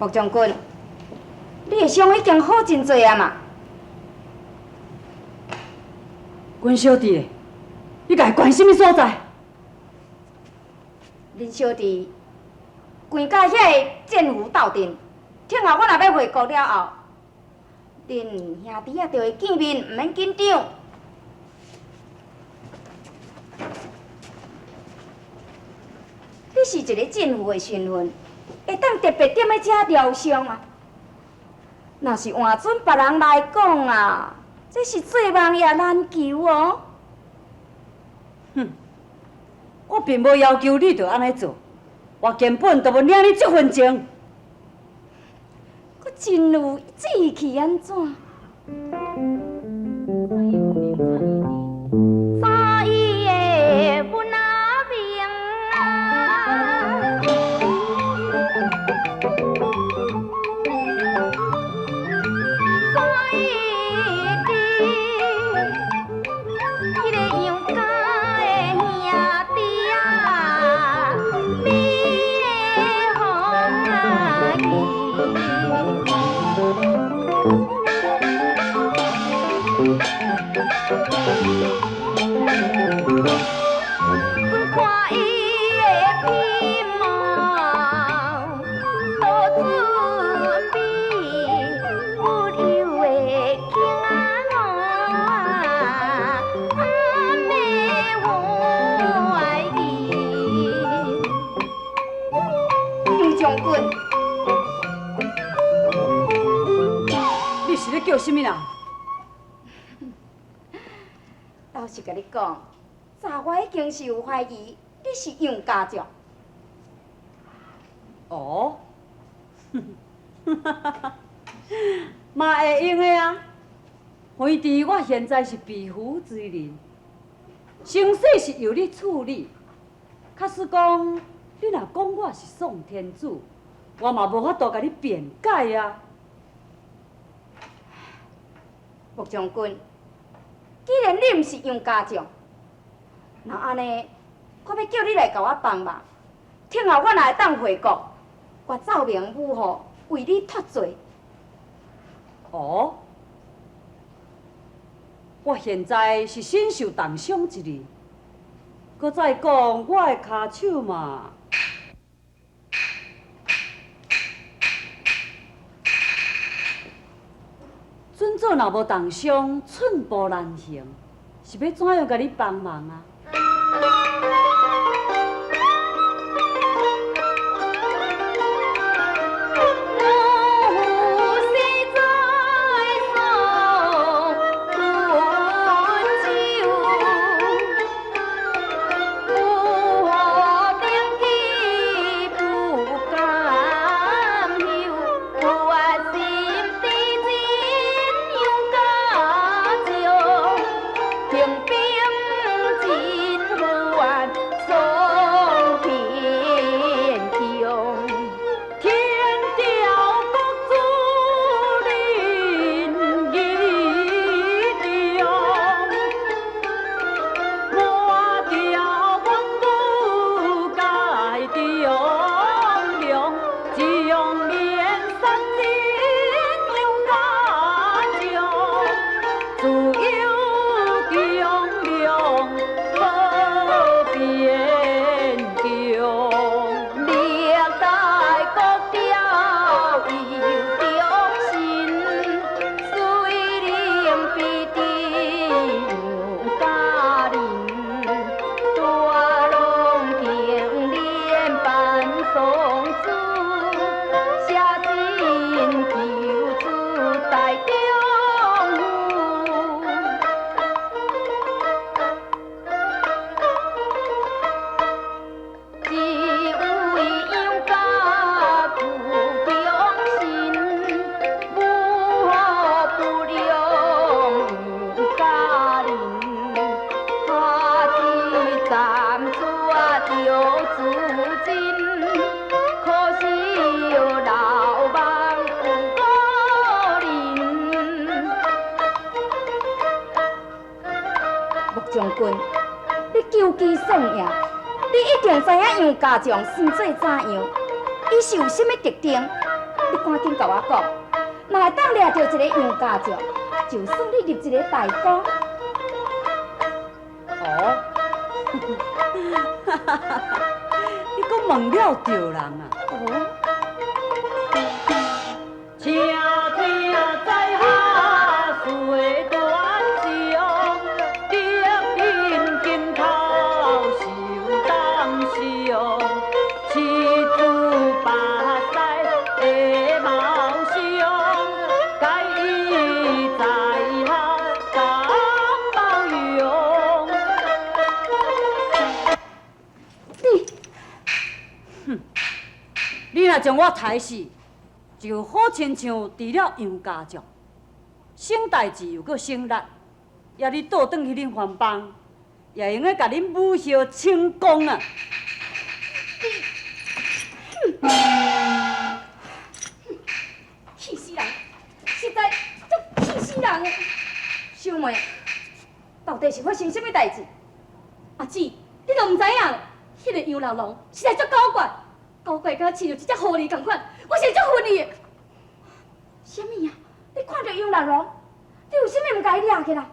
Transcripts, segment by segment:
穆将军，你的伤已经好真多啊嘛。阮小弟嘞，你家关什么所在？恁小弟关甲遐个奸夫斗阵，听后我若要回国了后，恁兄弟啊就会见面，毋免紧张。你是一个奸夫的身份，会当特别踮在遮疗伤啊？若是换准别人来讲啊，这是做梦也难求哦。哼，我并无要求你着安尼做，我根本就无领你这份情。我真有志气安怎？早已的阮阿明啊，早已的迄个杨家的兄弟啊，美的风啊阮看伊的皮毛，都准比不幼的囝啊，阿妹怀疑。杨将军，你是咧叫什么人？老实甲你讲，早我已经是有怀疑你是杨家将。哦，嘛会用的啊。反正我现在是被俘罪人，生死是由你处理。假使讲你若讲我是宋天子，我嘛无法度甲你辩解啊。穆将军，既然你毋是杨家将，那安尼，我要叫你来甲我帮忙。听后我若会当回国，我奏明武后为你脱罪。哦，我现在是身受重伤一人，搁再讲我的骹手嘛，准做若无重伤，寸步难行，是要怎样甲你帮忙啊？将军，你求其算赢，你一定知影杨家将身做怎样，伊是有甚物特征，你赶紧甲我讲，若会当掠着一个杨家将，就算你入一个大功。哦，你阁问了对人啊！哦。请听在下水断肠，敌人镜头受当伤，妻子巴塞的貌相，该以在下当包容。你若将我杀死，就好亲像除了杨家将，省代志又搁省力，也你倒转去恁番邦，也用个甲恁母后清功啊！气死人！实在足气死人的。小妹，到底是发生什么代志？阿姊，你都唔知影，迄个杨老龙实在足搞怪，搞怪甲饲着一只狐狸共款，我是足愤意的。什么啊？你看到杨老龙，你有啥物唔该掠起来？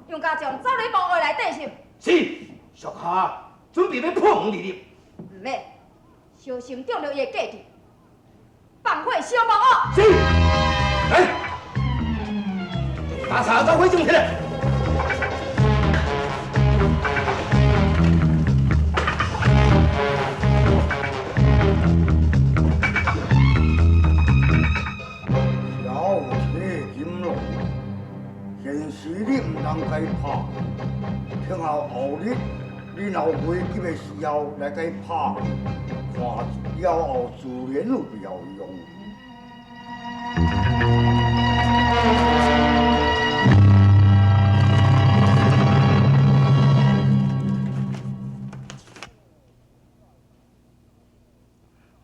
杨家将走你房屋内底是？是，属下准备要破门而入。唔免，小心中了伊的计计，放火烧房屋。是。来，大茶走火种起来。小铁金龙。现时你唔通该拍，听候后日你若有危急的时候来该拍，看了后自然有效用。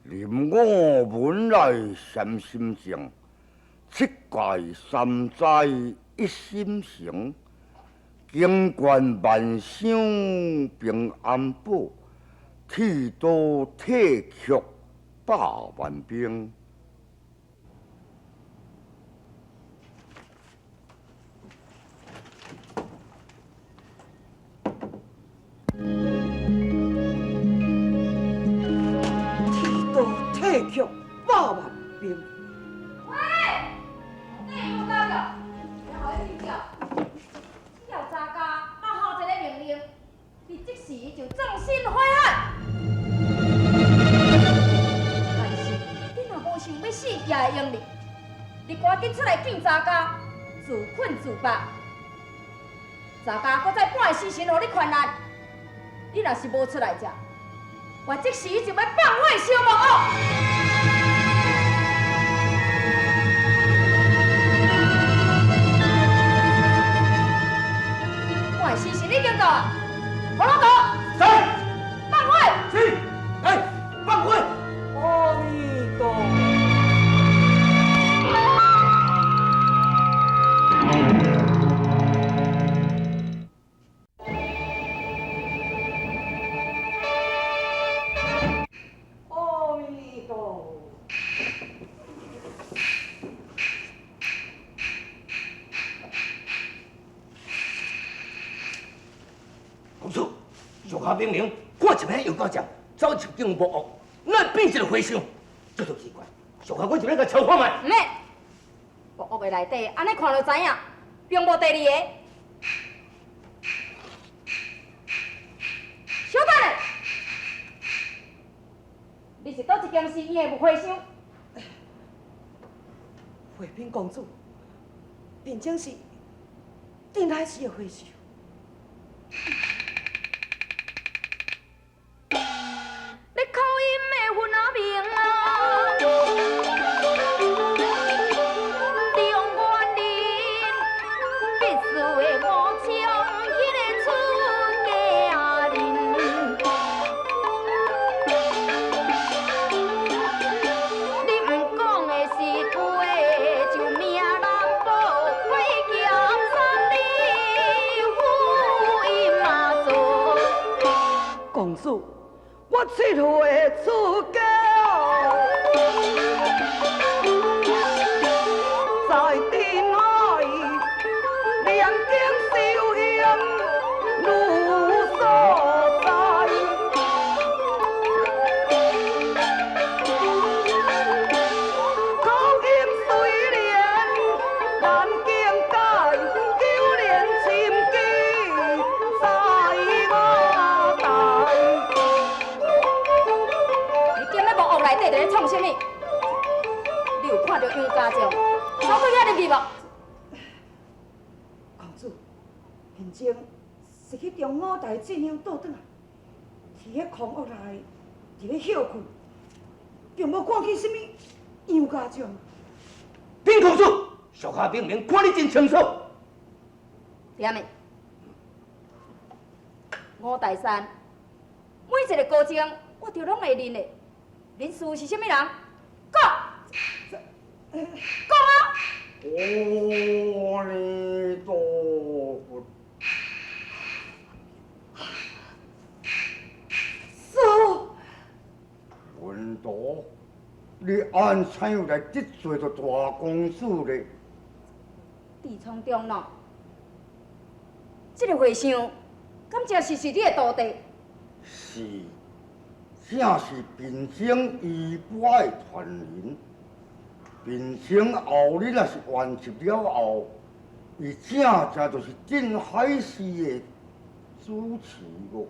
临我门来善心性，七界三灾一心成，经关万象平安保，剃刀铁曲百万兵。剃刀铁曲百万兵。喂，你有家了？只要查家押后一个命令，你即时就纵身回海。但是你若无想要死也会用力，你赶紧出来救查家，自困自拔。查家搁再半时辰互你困难，你若是无出来者，我即时就要放火烧房屋。时辰已经到啊！火龙哥，是。放火。是。来，放火。阿弥陀佛。阿弥陀佛。公主，属下命令，过一摆又到这，走进警木屋，那变成回声，这就奇怪。属下我这边甲敲看卖。唔免，木屋的内底安尼看就知影，并无第二个。小等下，你是倒一件事伊会有回声？回禀公主，并正是定来时的回声。我七岁出家，在天海念经修行如所在，口音虽然难境界，九年深记在我台。你今日木屋内底在咧创啥物？你有看到杨家将走到遐入去无？公主，现前是去中午台进香倒转来，伫迄空屋内伫咧休困，并无看见什么杨家将。禀公主，属下明明看你真清楚。点的？五台山每一个高僧，我着拢会认的。恁师父是啥物人？讲，讲啊！阿弥陀佛。师父，文道，你按怎样来得罪着大公主呢？地冲中喏，这个和尚，敢真是你的徒弟？是，正是平生衣钵的传人。平生后，你若是完结了后，伊正就是镇海市的主持哦。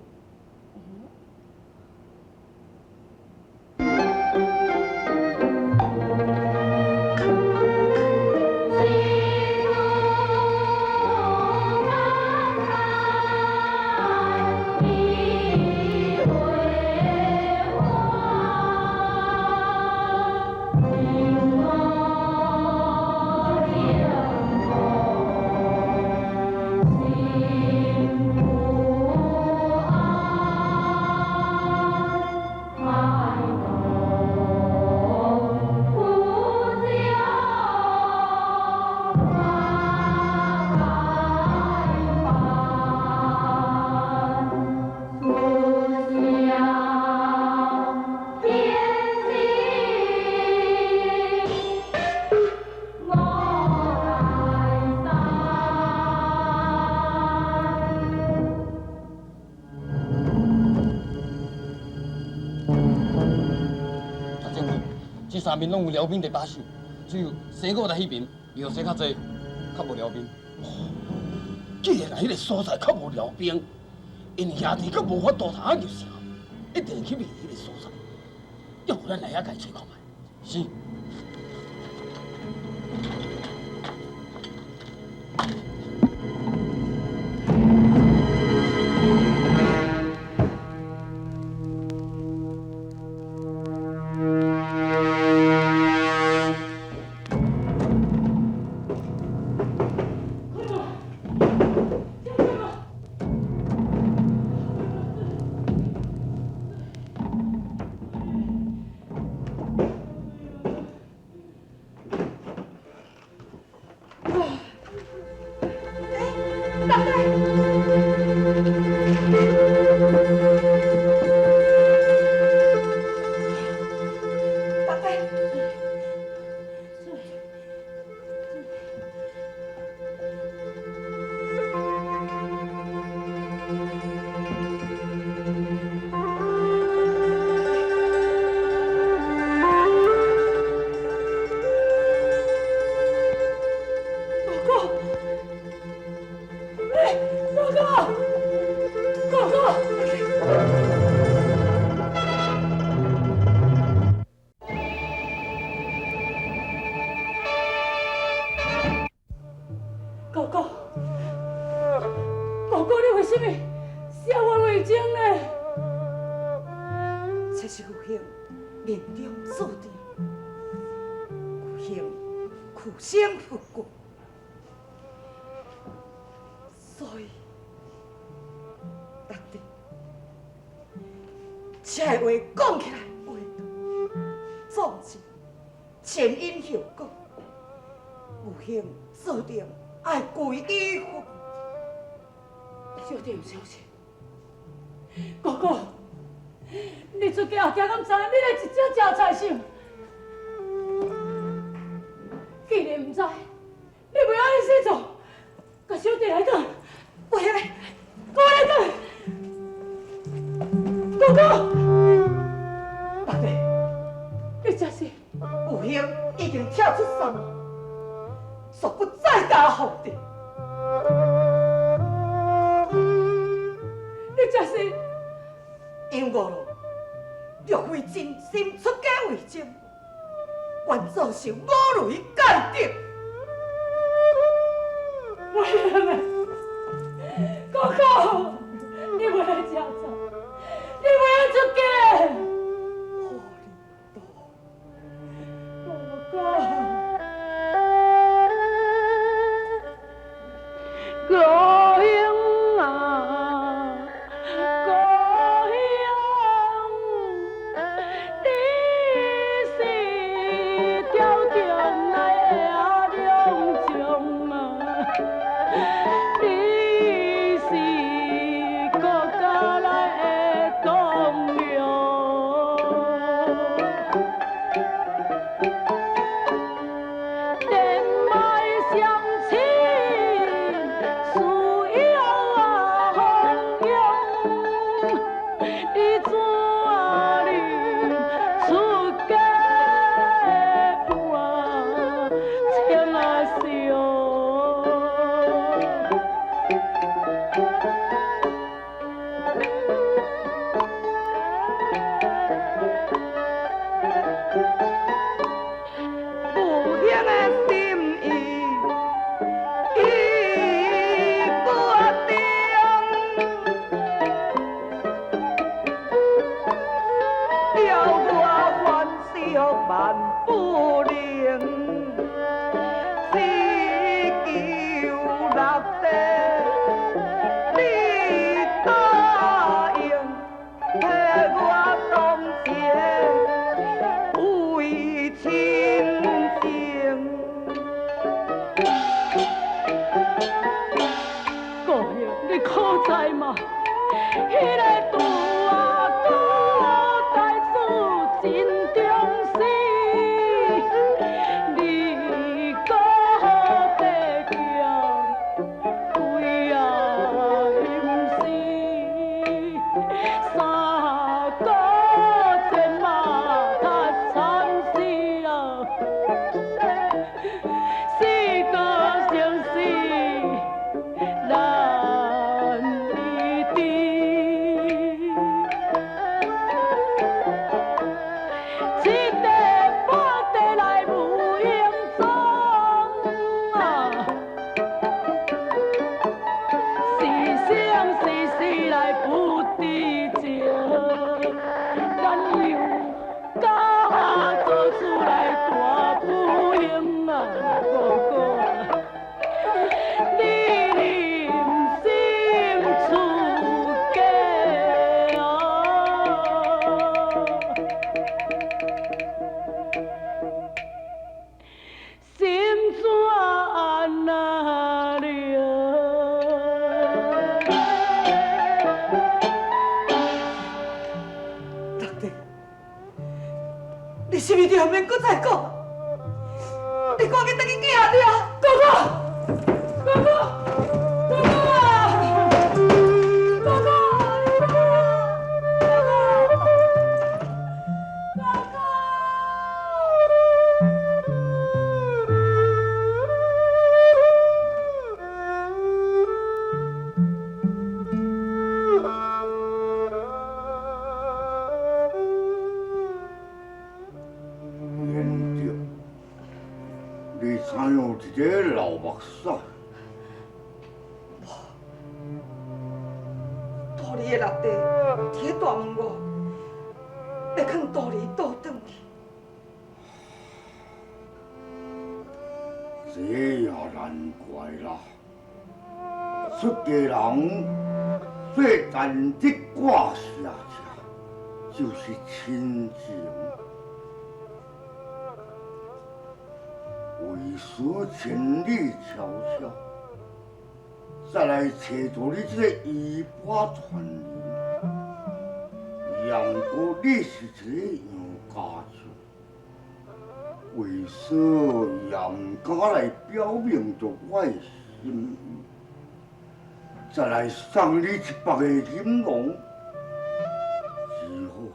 这三边拢有辽兵在把守，只有西五在迄边，庙西较济，较无辽兵。既然迄个所在较无辽兵，因兄弟较无法度通入城，一定去灭迄个所在。要不咱来遐家找看卖。是。这话讲起来，话壮志前因后果，有幸注定爱归依佛。小弟有消息，哥哥，出家，惊敢知你来一只食菜性。既然唔知，你袂安尼洗做，甲小弟来倒，我来，我来倒。哥哥，大弟，你这是有兄已经跳出山了，说不再加后的。你这是因我咯，若非真心出家为证，愿遭受五雷间敌。我兄啊，哥哥，你袂来吃菜，你袂来出家。哥哥。哥兄啊，哥兄，你是朝中来的良将啊，你是国家来的栋梁，天脉相亲。你是咪就免搁再讲？你赶紧等去见阿爹，哥哥，哥哥，哥哥啊，哥哥，哥哥，还有一个老目屎，大理的六弟伫咧大门外，要放大理倒转去。这也难怪啦！出家人做战绩挂下车，就是亲情。为所千里迢迢，再来找到你这个依法传人，杨哥，你是一个杨家将，为啥杨家来表明着我的心意，再来送你一百个银龙，之后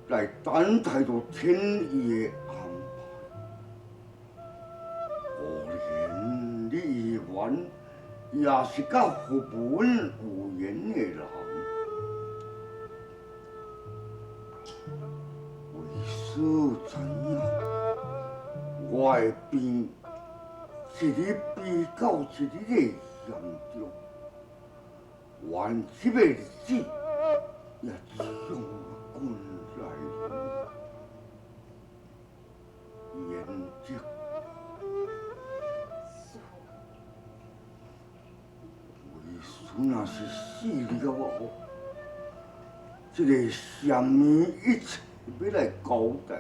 来等待着天意的安排。可怜你议员也是个福本有缘的人。为怎样？我的病一日比到一日的严重，原这个日子也将赶来了。严职，为孙若是死了我，这个什么一切要来交代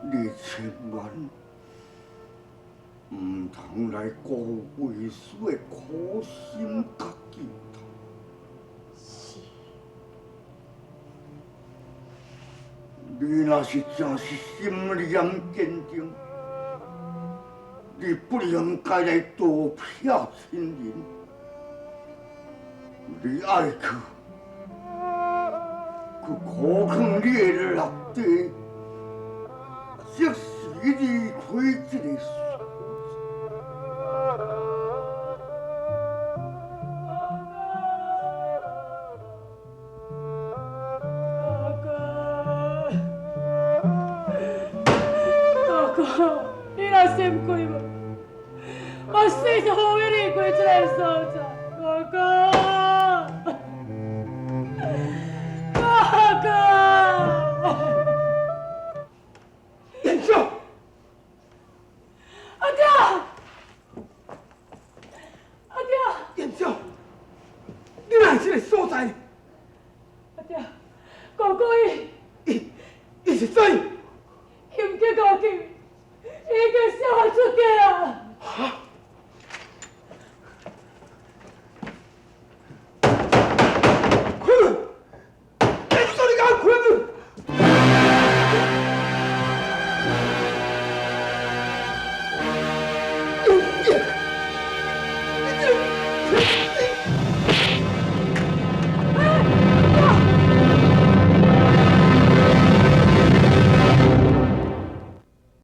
你，你千万唔通来辜为师的苦心甲寄托。是。你若是真是心念坚定，你不应该来多骗亲人，你爱去。去考看你的落地，即使离开这个所大哥，你若心开无？我死就无要离开这个所在，大哥。大哥，严少，阿爹，阿爹，严少，你哪会这个所在？阿爹，哥哥伊是谁？伊唔叫我救，伊叫小我出家啊！哈？